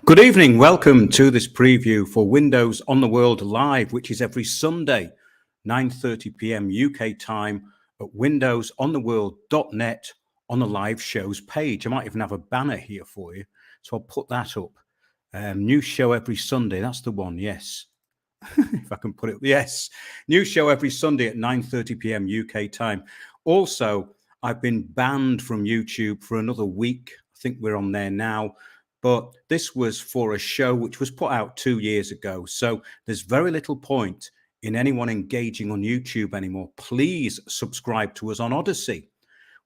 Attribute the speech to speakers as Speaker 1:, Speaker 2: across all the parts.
Speaker 1: Good evening. Welcome to this preview for Windows on the World Live, which is every Sunday, 9:30 p.m. UK time at windowsontheworld.net on the live shows page. I might even have a banner here for you, so I'll put that up. New show every Sunday. That's the one. Yes. If I can put it. Yes. New show every Sunday at 9:30 p.m. UK time. Also, I've been banned from YouTube for another week. I think we're on there now. But this was for a show which was put out 2 years ago. So there's very little point in anyone engaging on YouTube anymore. Please subscribe to us on Odyssey.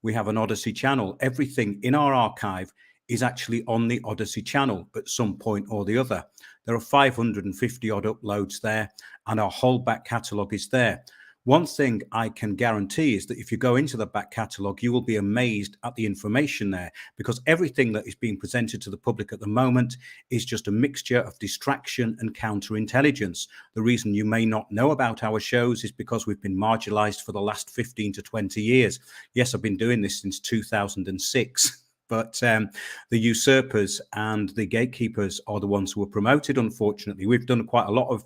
Speaker 1: We have an Odyssey channel. Everything in our archive is actually on the Odyssey channel at some point or the other. There are 550 odd uploads there, and our whole back catalogue is there. One thing I can guarantee is that if you go into the back catalogue, you will be amazed at the information there, because everything that is being presented to the public at the moment is just a mixture of distraction and counterintelligence. The reason you may not know about our shows is because we've been marginalized for the last 15 to 20 years. Yes, I've been doing this since 2006. But the usurpers and the gatekeepers are the ones who are promoted, unfortunately. We've done quite a lot of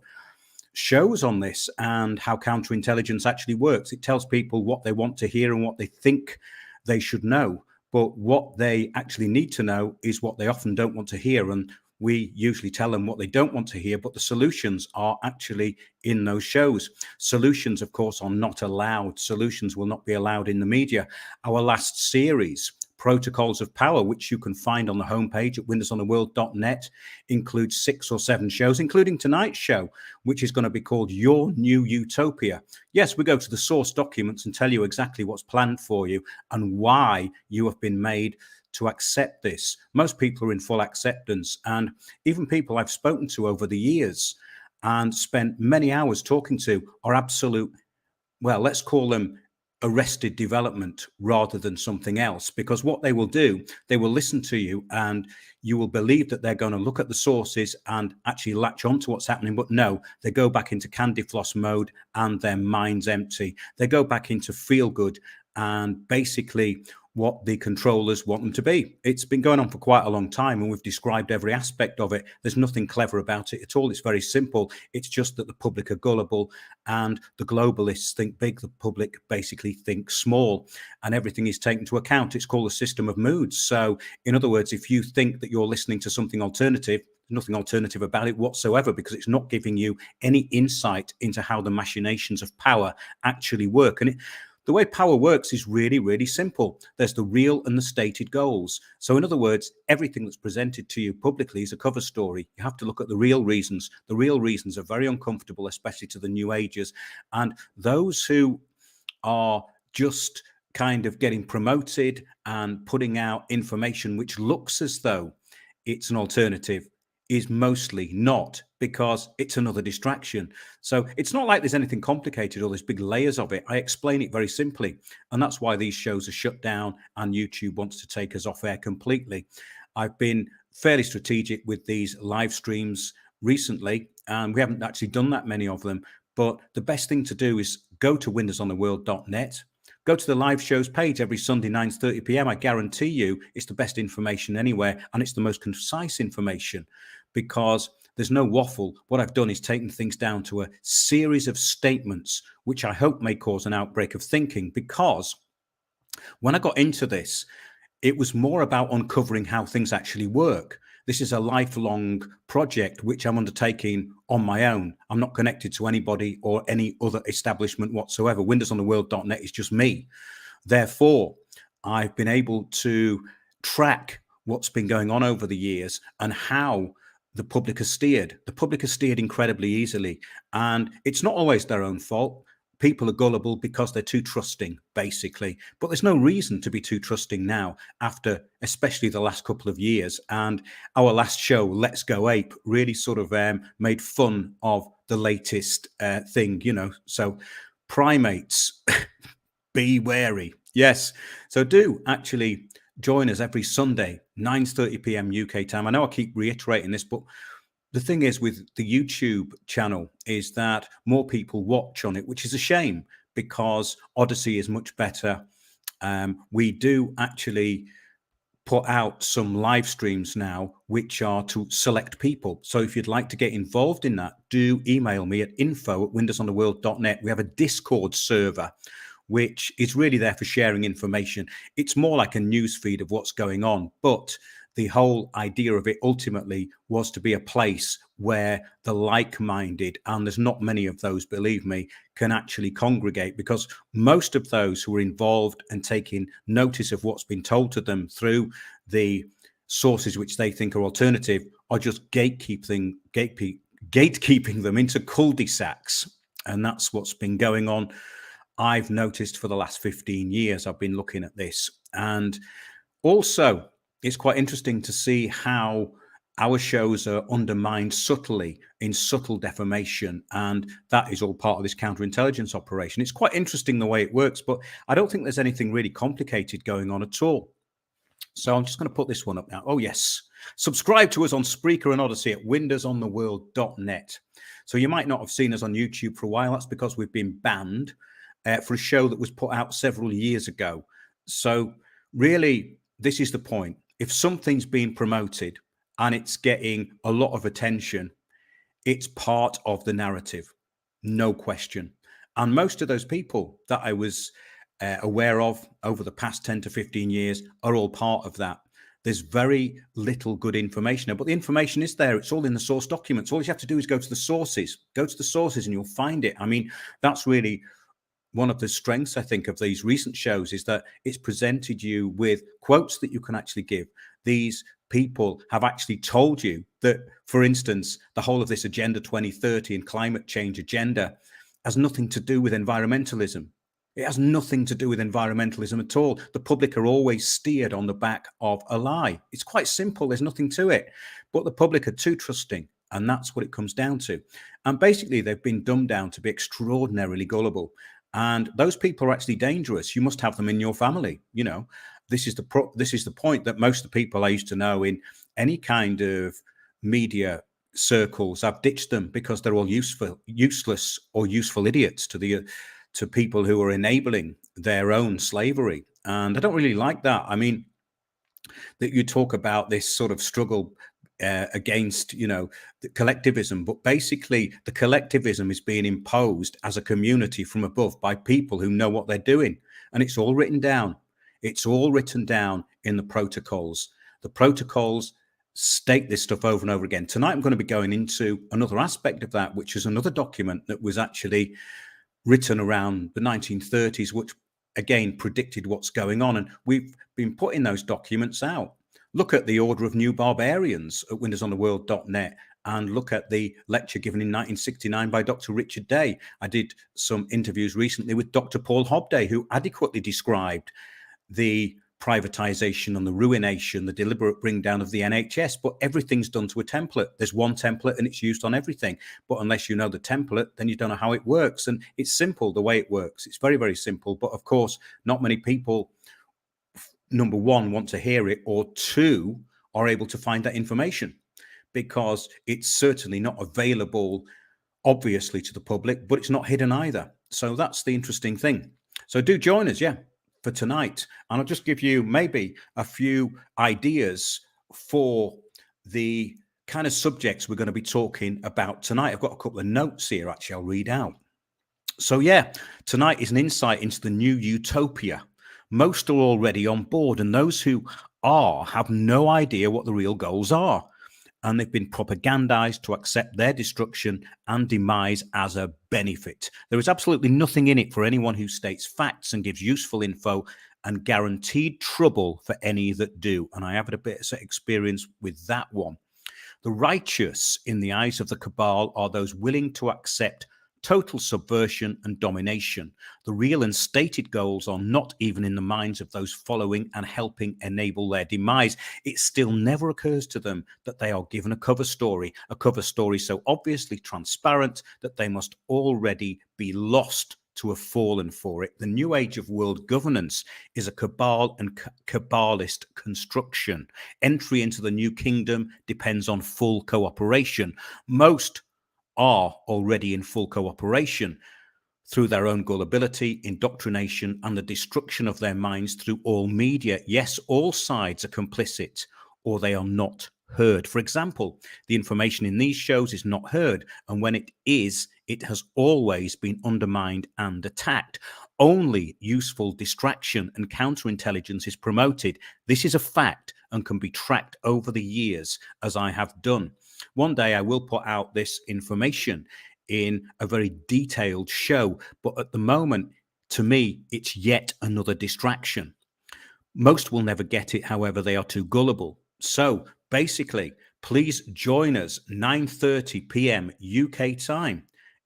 Speaker 1: shows on this and how counterintelligence actually works. It tells people what they want to hear and what they think they should know. But what they actually need to know is what they often don't want to hear. And we usually tell them what they don't want to hear, but the solutions are actually in those shows. Solutions, of course, are not allowed. Solutions will not be allowed in the media. Our last series, Protocols of Power, which you can find on the homepage at windowsontheworld.net, includes 6 or 7 shows, including tonight's show, which is going to be called Your New Utopia. Yes, we go to the source documents and tell you exactly what's planned for you and why you have been made to accept this. Most people are in full acceptance, and even people I've spoken to over the years and spent many hours talking to are absolute, well, let's call them arrested development rather than something else, because what they will do, they will listen to you and you will believe that they're going to look at the sources and actually latch on to what's happening. But no, they go back into candy floss mode and their mind's empty. They go back into feel good and basically what the controllers want them to be. It's been going on for quite a long time and we've described every aspect of it. There's nothing clever about it at all. It's very simple. It's just that the public are gullible and the globalists think big. The public basically thinks small and everything is taken into account. It's called a system of moods. So in other words, if you think that you're listening to something alternative, nothing alternative about it whatsoever, because it's not giving you any insight into how the machinations of power actually work. And the way power works is really, really simple. There's the real and the stated goals. So in other words, everything that's presented to you publicly is a cover story. You have to look at the real reasons. The real reasons are very uncomfortable, especially to the new ages. And those who are just kind of getting promoted and putting out information which looks as though it's an alternative is mostly not, because it's another distraction. So it's not like there's anything complicated or there's big layers of it. I explain it very simply. And that's why these shows are shut down and YouTube wants to take us off air completely. I've been fairly strategic with these live streams recently, and we haven't actually done that many of them. But the best thing to do is go to windowsontheworld.net. Go to the live shows page every Sunday, 9:30 p.m. I guarantee you it's the best information anywhere, and it's the most concise information because there's no waffle. What I've done is taken things down to a series of statements, which I hope may cause an outbreak of thinking, because when I got into this, it was more about uncovering how things actually work. This is a lifelong project which I'm undertaking on my own. I'm not connected to anybody or any other establishment whatsoever. windowsontheworld.net is just me. Therefore, I've been able to track what's been going on over the years and how the public has steered. The public has steered incredibly easily, and it's not always their own fault. People are gullible because they're too trusting, basically. But there's no reason to be too trusting now, after especially the last couple of years. And our last show, Let's Go Ape, really sort of made fun of the latest thing, you know. So primates, be wary. Yes. So do actually join us every Sunday, 9:30 p.m. UK time. I know I keep reiterating this, but the thing is with the YouTube channel is that more people watch on it, which is a shame because Odyssey is much better. We do actually put out some live streams now, which are to select people. So if you'd like to get involved in that, do email me at info@windowsontheworld.net. We have a Discord server, which is really there for sharing information. It's more like a news feed of what's going on, but the whole idea of it ultimately was to be a place where the like-minded, and there's not many of those, believe me, can actually congregate, because most of those who are involved and taking notice of what's been told to them through the sources which they think are alternative are just gatekeeping them into cul-de-sacs. And that's what's been going on. I've noticed for the last 15 years, I've been looking at this. And also, it's quite interesting to see how our shows are undermined subtly in subtle defamation. And that is all part of this counterintelligence operation. It's quite interesting the way it works, but I don't think there's anything really complicated going on at all. So I'm just going to put this one up now. Oh, yes. Subscribe to us on Spreaker and Odyssey at windowsontheworld.net. So you might not have seen us on YouTube for a while. That's because we've been banned for a show that was put out several years ago. So really, this is the point. If something's being promoted and it's getting a lot of attention, it's part of the narrative, no question. And most of those people that I was aware of over the past 10 to 15 years are all part of that. There's very little good information, but the information is there. It's all in the source documents. All you have to do is go to the sources and you'll find it. I mean, that's really one of the strengths, I think, of these recent shows, is that it's presented you with quotes that you can actually give. These people have actually told you that, for instance, the whole of this Agenda 2030 and climate change agenda has nothing to do with environmentalism. It has nothing to do with environmentalism at all. The public are always steered on the back of a lie. It's quite simple. There's nothing to it. But the public are too trusting, and that's what it comes down to. And basically, they've been dumbed down to be extraordinarily gullible. And those people are actually dangerous. You must have them in your family. You know, this is the point, that most of the people I used to know in any kind of media circles, I've ditched them because they're all useless or useful idiots to people who are enabling their own slavery. And I don't really like that. I mean, that you talk about this sort of struggle against, the collectivism, but basically the collectivism is being imposed as a community from above by people who know what they're doing, and it's all written down. It's all written down in the protocols. The protocols state this stuff over and over again. Tonight, I'm going to be going into another aspect of that, which is another document that was actually written around the 1930s, which again predicted what's going on, and we've been putting those documents out. Look at the Order of New Barbarians at windowsontheworld.net, and look at the lecture given in 1969 by Dr. Richard Day. I did some interviews recently with Dr. Paul Hobday, who adequately described the privatization and the ruination, the deliberate bring down of the NHS, but everything's done to a template. There's one template and it's used on everything. But unless you know the template, then you don't know how it works. And it's simple the way it works. It's very, very simple. But of course, not many people, number one, want to hear it, or two, are able to find that information, because it's certainly not available, obviously, to the public, but it's not hidden either. So that's the interesting thing. So do join us, for tonight. And I'll just give you maybe a few ideas for the kind of subjects we're going to be talking about tonight. I've got a couple of notes here, actually, I'll read out. So tonight is an insight into the new utopia. Most are already on board, and those who are have no idea what the real goals are. And they've been propagandized to accept their destruction and demise as a benefit. There is absolutely nothing in it for anyone who states facts and gives useful info, and guaranteed trouble for any that do. And I have had a bit of experience with that one. The righteous in the eyes of the cabal are those willing to accept total subversion and domination. The real and stated goals are not even in the minds of those following and helping enable their demise. It still never occurs to them that they are given a cover story so obviously transparent that they must already be lost to have fallen for it. The new age of world governance is a cabal and cabalist construction. Entry into the new kingdom depends on full cooperation. Most are already in full cooperation. through their own gullibility, indoctrination, and the destruction of their minds through all media. Yes, all sides are complicit, or they are not heard. For example, the information in these shows is not heard, and when it is, it has always been undermined and attacked. Only useful distraction and counterintelligence is promoted. This is a fact and can be tracked over the years, as I have done. One day I will put out this information in a very detailed show, but at the moment, to me, it's yet another distraction. Most will never get it, however, they are too gullible. So basically, please join us 9:30 p.m. UK time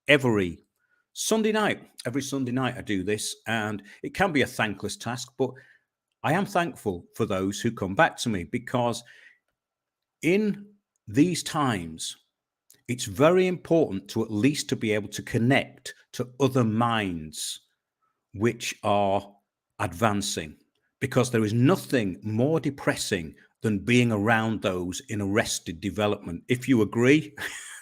Speaker 1: every Sunday night. Every Sunday night I do this, and it can be a thankless task, but I am thankful for those who come back to me, because in these times, it's very important to at least to be able to connect to other minds which are advancing, because there is nothing more depressing than being around those in arrested development. If you agree,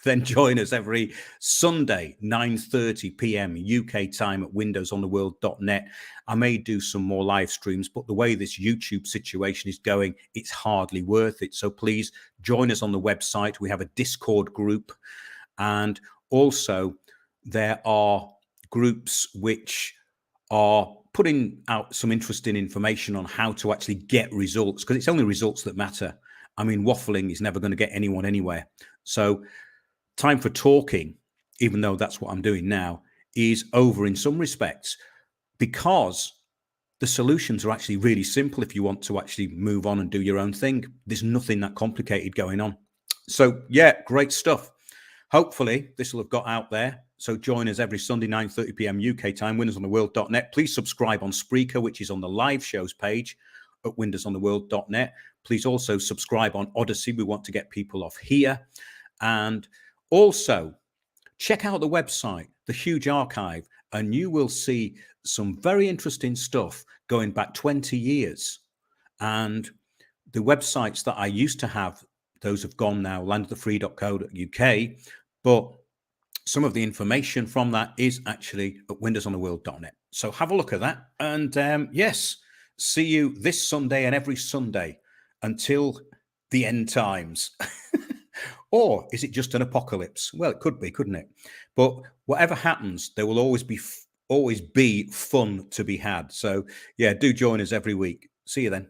Speaker 1: then join us every Sunday, 9:30 p.m. UK time at windowsontheworld.net. I may do some more live streams, but the way this YouTube situation is going, it's hardly worth it. So please join us on the website. We have a Discord group, and also there are groups which are putting out some interesting information on how to actually get results, because it's only results that matter. I mean, waffling is never going to get anyone anywhere. So time for talking, even though that's what I'm doing now, is over in some respects, because the solutions are actually really simple. If you want to actually move on and do your own thing, there's nothing that complicated going on. So yeah, great stuff. Hopefully this will have got out there. So join us every Sunday, 9:30 p.m. UK time, windowsontheworld.net. Please subscribe on Spreaker, which is on the live shows page at windowsontheworld.net. Please also subscribe on Odyssey. We want to get people off here. And also check out the website, the huge archive, and you will see some very interesting stuff going back 20 years. And the websites that I used to have, those have gone now, landofthefree.co.uk, but some of the information from that is actually at windowsontheworld.net. So have a look at that. And yes, see you this Sunday and every Sunday until the end times. Or is it just an apocalypse? Well, it could be, couldn't it? But whatever happens, there will always be fun to be had. So yeah, do join us every week. See you then.